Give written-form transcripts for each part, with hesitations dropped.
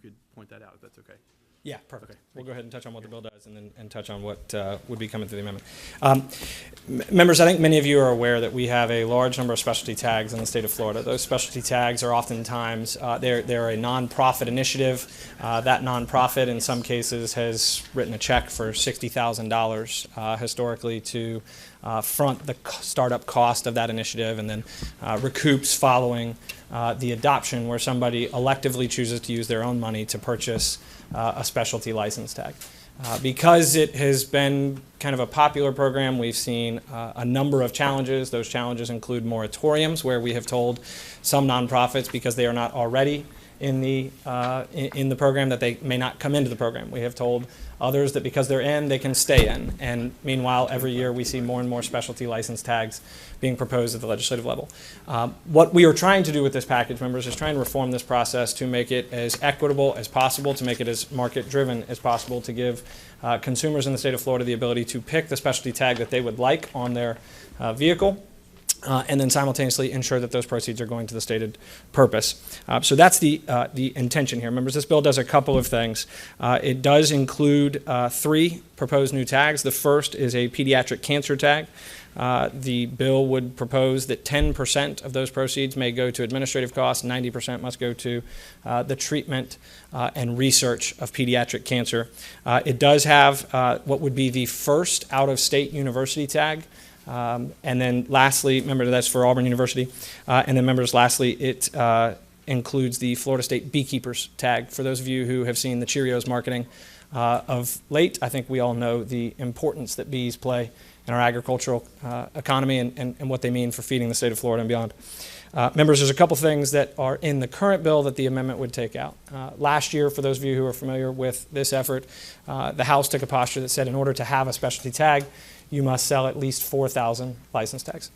could point that out, if that's okay. Yeah, perfect. Okay, We'll go ahead and touch on what the bill does and touch on what would be coming through the amendment. Members, I think many of you are aware that we have a large number of specialty tags in the state of Florida. Those specialty tags are oftentimes, they're a nonprofit initiative. That nonprofit in some cases has written a check for $60,000 historically to front the startup cost of that initiative, and then recoups following the adoption, where somebody electively chooses to use their own money to purchase a specialty license tag. Because it has been kind of a popular program, we've seen a number of challenges. Those challenges include moratoriums, where we have told some nonprofits, because they are not already in the program, that they may not come into the program. We have told others that because they're in, they can stay in. And meanwhile, every year we see more and more specialty license tags being proposed at the legislative level. What we are trying to do with this package, members, is try and reform this process to make it as equitable as possible, to make it as market-driven as possible, to give consumers in the state of Florida the ability to pick the specialty tag that they would like on their vehicle, and then simultaneously ensure that those proceeds are going to the stated purpose. So that's the intention here. Members, this bill does a couple of things. It does include 3 proposed new tags. The first is a pediatric cancer tag. The bill would propose that 10% of those proceeds may go to administrative costs, 90% must go to the treatment and research of pediatric cancer. It does have what would be the first out-of-state university tag. And then lastly, remember that's for Auburn University, and then members, lastly, it includes the Florida State Beekeepers tag. For those of you who have seen the Cheerios marketing of late, I think we all know the importance that bees play in our agricultural economy and what they mean for feeding the state of Florida and beyond. Members, there's a couple things that are in the current bill that the amendment would take out. Last year, for those of you who are familiar with this effort, the House took a posture that said in order to have a specialty tag, you must sell at least 4,000 license tags.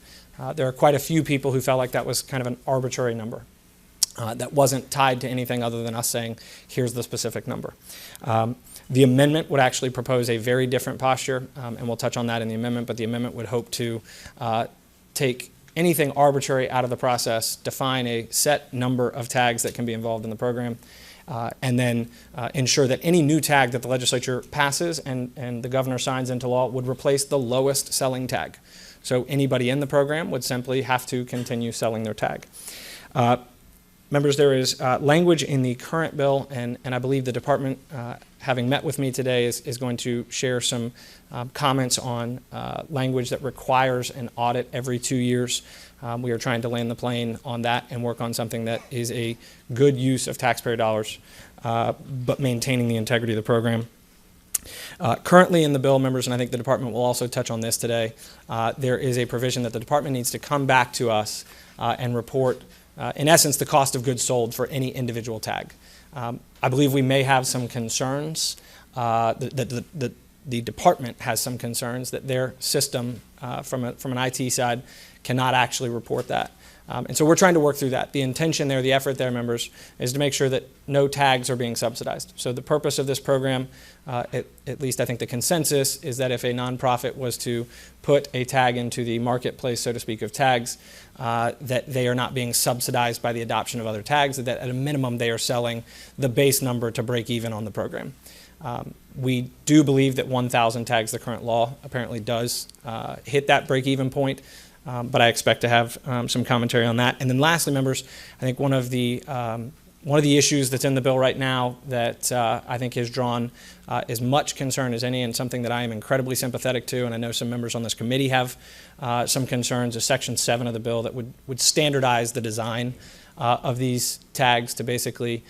There are quite a few people who felt like that was kind of an arbitrary number that wasn't tied to anything other than us saying, here's the specific number. The amendment would actually propose a very different posture, and we'll touch on that in the amendment, but the amendment would hope to take anything arbitrary out of the process, define a set number of tags that can be involved in the program, and then ensure that any new tag that the legislature passes and the governor signs into law would replace the lowest selling tag. So anybody in the program would simply have to continue selling their tag. Members, there is language in the current bill, and I believe the department, having met with me today, is going to share some comments on language that requires an audit every 2 years. We are trying to land the plane on that and work on something that is a good use of taxpayer dollars, but maintaining the integrity of the program. Currently in the bill, members, and I think the department will also touch on this today, there is a provision that the department needs to come back to us and report, in essence, the cost of goods sold for any individual tag. I believe we may have some concerns, the department has some concerns that their system from an IT side cannot actually report that. And so we're trying to work through that. The intention there, the effort there, members, is to make sure that no tags are being subsidized. So the purpose of this program, at least I think the consensus, is that if a nonprofit was to put a tag into the marketplace, so to speak, of tags, that they are not being subsidized by the adoption of other tags, that at a minimum they are selling the base number to break even on the program. We do believe that 1,000 tags, the current law, apparently does hit that break-even point, but I expect to have some commentary on that. And then lastly, members, I think one of the issues that's in the bill right now that I think has drawn as much concern as any, and something that I am incredibly sympathetic to, and I know some members on this committee have some concerns, is Section 7 of the bill that would standardize the design of these tags to basically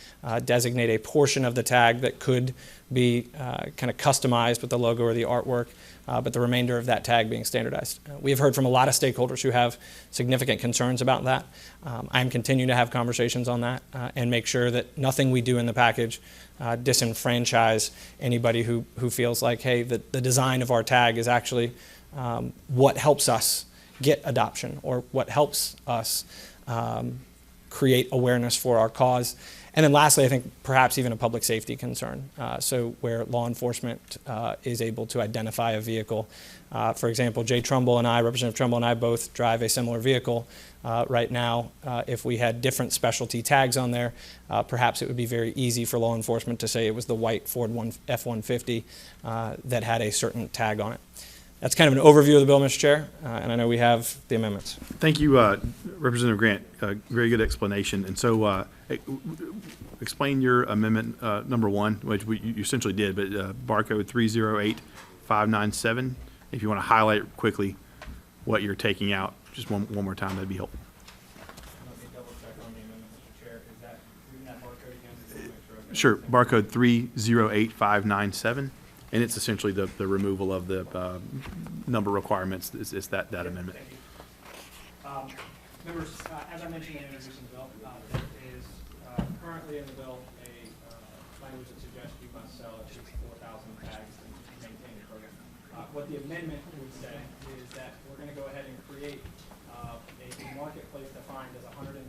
designate a portion of the tag that could be kind of customized with the logo or the artwork, but the remainder of that tag being standardized. We have heard from a lot of stakeholders who have significant concerns about that. I'm continuing to have conversations on that and make sure that nothing we do in the package disenfranchise anybody who feels like, hey, the design of our tag is actually what helps us get adoption, or what helps us create awareness for our cause. And then lastly, I think perhaps even a public safety concern. So where law enforcement is able to identify a vehicle. For example, Representative Trumbull and I both drive a similar vehicle right now. If we had different specialty tags on there, perhaps it would be very easy for law enforcement to say it was the white Ford F-150 that had a certain tag on it. That's kind of an overview of the bill, Mr. Chair, and I know we have the amendments. Thank you, Representative Grant. Very good explanation. And so explain your amendment number one, which you essentially did, but barcode 308597. If you want to highlight quickly what you're taking out, just one more time, that'd be helpful. Let me double check on the amendment, Mr. Chair. Is that reading that barcode again? Just to make sure Sure. Barcode 308597. And it's essentially the removal of the number requirements. It's that amendment. Members, as I mentioned in introducing the bill, there is currently in the bill a language that suggests you must sell at least 4,000 tags to maintain the program. What the amendment would say is that we're going to go ahead and create a marketplace defined as 125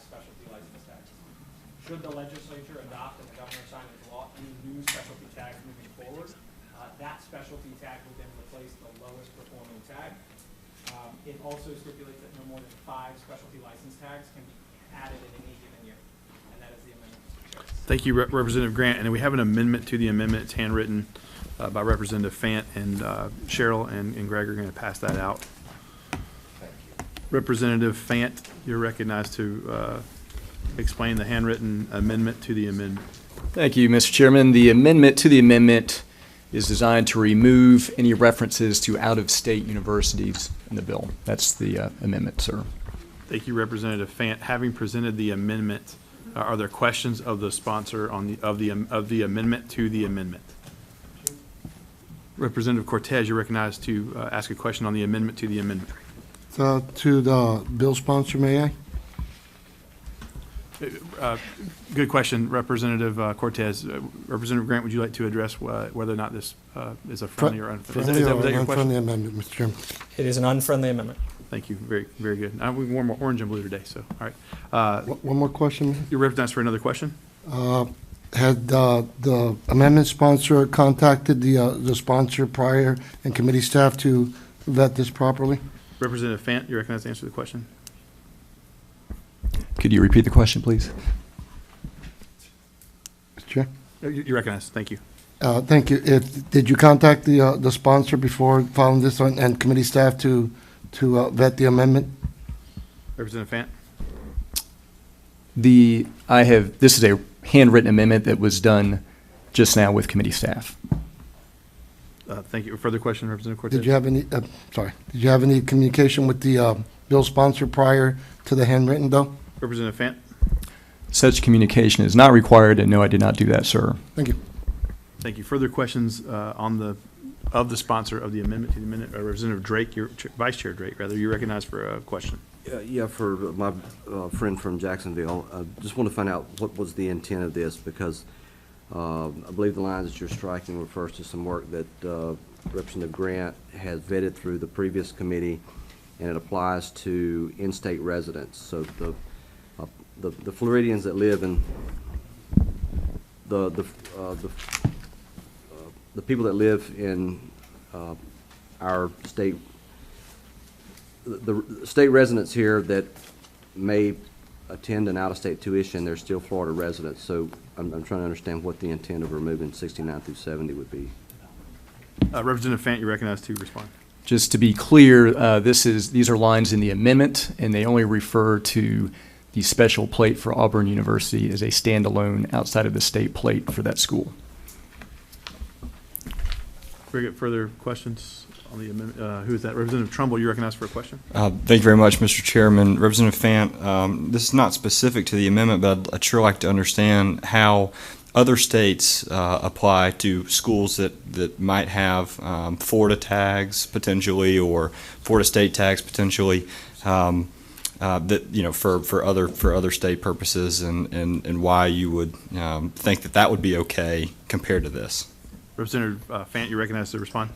specialty license tags. Should the legislature adopt and the governor sign into law any new specialty tags moving forward, that specialty tag will then replace the lowest performing tag. It also stipulates that no more than 5 specialty license tags can be added in any given year, and that is the amendment. Thank you, Representative Grant. And we have an amendment to the amendment. It's handwritten by Representative Fant, and Cheryl and Greg are going to pass that out. Thank you. Representative Fant, you're recognized to explain the handwritten amendment to the amendment. Thank you, Mr. Chairman. The amendment to the amendment is designed to remove any references to out-of-state universities in the bill. That's the amendment, sir. Thank you, Representative Fant. Having presented the amendment, are there questions of the sponsor on of the amendment to the amendment? Representative Cortez, you're recognized to ask a question on the amendment to the amendment. To the bill sponsor, may I? Good question, Representative Cortez. Representative Grant, would you like to address whether or not this is a friendly or unfriendly? Friendly Was or that your question? unfriendly amendment, Mr. Chairman. It is an unfriendly amendment. Thank you. Very, very good. We wore more orange and blue today, so all right. One more question. You're recognized for another question. Had the amendment sponsor contacted the sponsor prior and committee staff to vet this properly? Representative Fant, you're recognized to answer the question. Could you repeat the question, please? Mr. Chair? You're recognized. Thank you. Thank you. Did you contact the sponsor before filing this on, and committee staff to vet the amendment? Representative Fant. This is a handwritten amendment that was done just now with committee staff. Thank you. Further question, Representative Cortez? Did you have any, Did you have any communication with the bill sponsor prior to the handwritten bill? Representative Fant. Such communication is not required, and no, I did not do that, sir. Thank you. Thank you. Further questions of the sponsor of the amendment to the amendment? Representative Drake, Vice Chair Drake, rather, you're recognized for a question. Yeah, for my friend from Jacksonville, I just want to find out what was the intent of this, because I believe the lines that you're striking refers to some work that Representative Grant has vetted through the previous committee, and it applies to in-state residents. So the Floridians that live in the people that live in our state, the state residents here that may attend an out-of-state tuition, they're still Florida residents. So I'm trying to understand what the intent of removing 69 through 70 would be. Representative Fant, you're recognized to respond. Just to be clear, these are lines in the amendment, and they only refer to the special plate for Auburn University as a standalone outside of the state plate for that school. Very good. Further questions on the amendment? Who is that? Representative Trumbull, you recognized for a question. Thank you very much, Mr. Chairman. Representative Fant, this is not specific to the amendment, but I'd sure like to understand how other states apply to schools that might have Florida tags potentially, or Florida state tags potentially, that for other state purposes, and why you would think that would be okay compared to this. Representative Fant, you recognized to respond.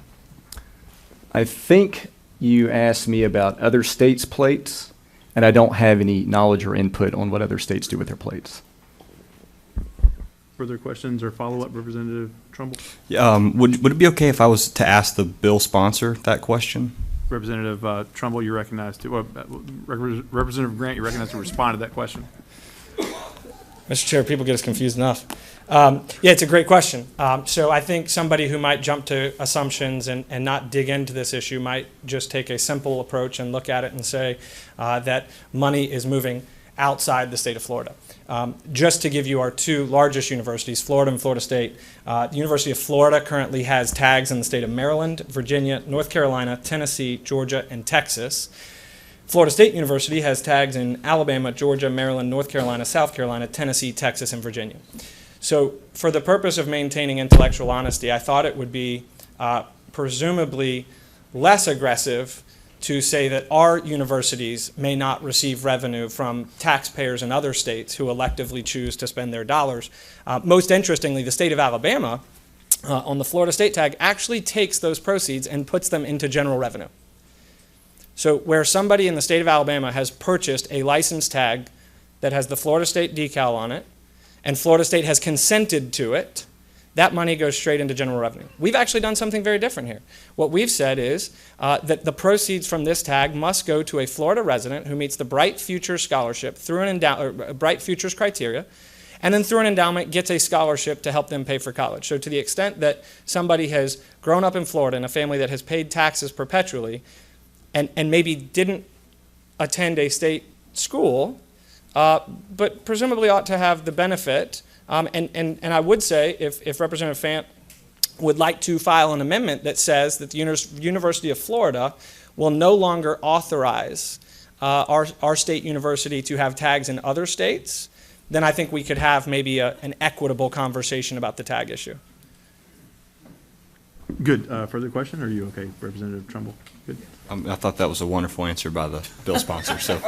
I think you asked me about other states' plates, and I don't have any knowledge or input on what other states do with their plates. Further questions or follow-up, Representative Trumbull? Would it be okay if I was to ask the bill sponsor that question? Representative Trumbull, you're recognized to, Representative Grant, you're recognized to respond to that question. Mr. Chair, people get us confused enough. Yeah, it's a great question. So I think somebody who might jump to assumptions and not dig into this issue might just take a simple approach and look at it and say that money is moving outside the state of Florida. Just to give you our two largest universities, Florida and Florida State, the University of Florida currently has tags in the state of Maryland, Virginia, North Carolina, Tennessee, Georgia, and Texas. Florida State University has tags in Alabama, Georgia, Maryland, North Carolina, South Carolina, Tennessee, Texas, and Virginia. So for the purpose of maintaining intellectual honesty, I thought it would be presumably less aggressive to say that our universities may not receive revenue from taxpayers in other states who electively choose to spend their dollars. Most interestingly, the state of Alabama, on the Florida State tag, actually takes those proceeds and puts them into general revenue. So where somebody in the state of Alabama has purchased a license tag that has the Florida State decal on it, and Florida State has consented to it, that money goes straight into general revenue. We've actually done something very different here. What we've said is that the proceeds from this tag must go to a Florida resident who meets the Bright Futures scholarship through an Bright Futures criteria, and then through an endowment gets a scholarship to help them pay for college. So to the extent that somebody has grown up in Florida in a family that has paid taxes perpetually and maybe didn't attend a state school, but presumably ought to have the benefit. And I would say, if Representative Fant would like to file an amendment that says that the University of Florida will no longer authorize our state university to have tags in other states, then I think we could have maybe an equitable conversation about the tag issue. Good. Further question? Or are you okay, Representative Trumbull? Good. I thought that was a wonderful answer by the bill sponsor, so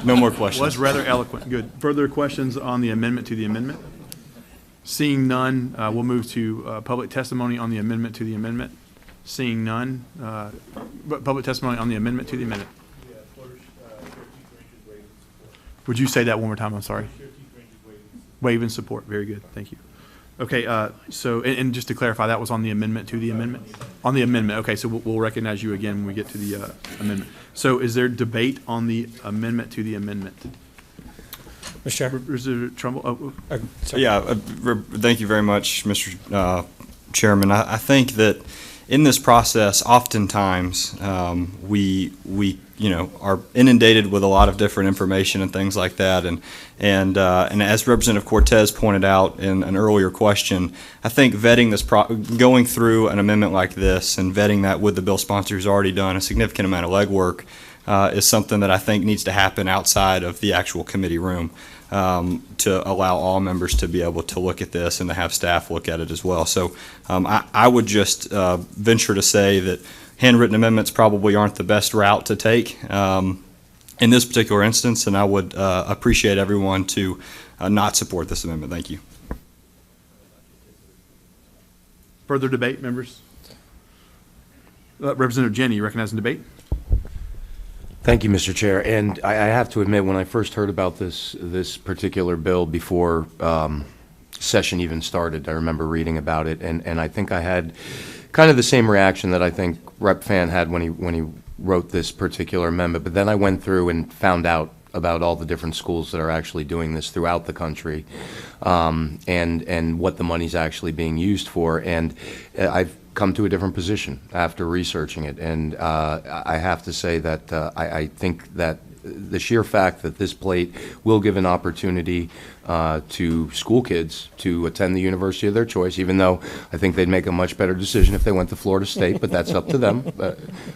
no more questions. Was rather eloquent. Good. Further questions on the amendment to the amendment? Seeing none, we'll move to public testimony on the amendment to the amendment. Seeing none, public testimony on the amendment to the amendment. Would you say that one more time? I'm sorry. Waive and support. Very good. Thank you. Okay, so, and just to clarify, that was on the amendment to the amendment? On the amendment, okay, so we'll recognize you again when we get to the amendment. So is there debate on the amendment to the amendment? Mr. Chair. Representative Trumbull? Yeah, thank you very much, Mr. Chairman. I think that in this process, oftentimes we are inundated with a lot of different information and things like that. And as Representative Cortez pointed out in an earlier question, I think vetting this, going through an amendment like this and vetting that with the bill sponsor who's already done a significant amount of legwork is something that I think needs to happen outside of the actual committee room to allow all members to be able to look at this and to have staff look at it as well. So I would just venture to say that handwritten amendments probably aren't the best route to take in this particular instance, and I would appreciate everyone to not support this amendment. Thank you. Further debate, members? Representative Jenny, you recognize in debate? Thank you, Mr. Chair. And I have to admit, when I first heard about this particular bill before session even started, I remember reading about it, and I think I had kind of the same reaction that I think Rep. Fan had when he wrote this particular amendment. But then I went through and found out about all the different schools that are actually doing this throughout the country, and what the money's actually being used for. And I've come to a different position after researching it. And I have to say that I think that the sheer fact that this plate will give an opportunity to school kids to attend the university of their choice, even though I think they'd make a much better decision if they went to Florida State, but that's up to them.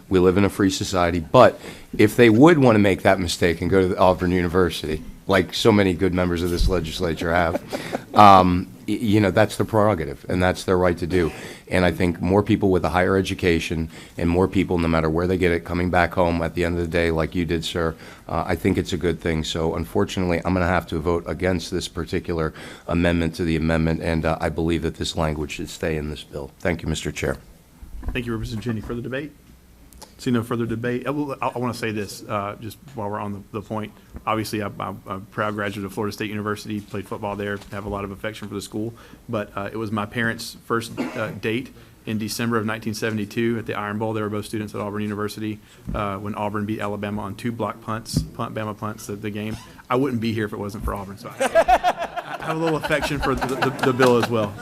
We live in a free society. But if they would want to make that mistake and go to the Auburn University, like so many good members of this legislature have, that's their prerogative, and that's their right to do. And I think more people with a higher education and more people, no matter where they get it, coming back home at the end of the day, like you did, sir, I think it's a good thing. So unfortunately, I'm going to have to vote against this particular amendment to the amendment, and I believe that this language should stay in this bill. Thank you, Mr. Chair. Thank you, Representative Jenny. Further debate? See no further debate. I want to say this, just while we're on the point. Obviously, I'm a proud graduate of Florida State University, played football there, have a lot of affection for the school. But it was my parents' first date in December of 1972 at the Iron Bowl. They were both students at Auburn University when Auburn beat Alabama on 2 block punts, Bama punts, the game. I wouldn't be here if it wasn't for Auburn. So I have a little affection for the bill as well.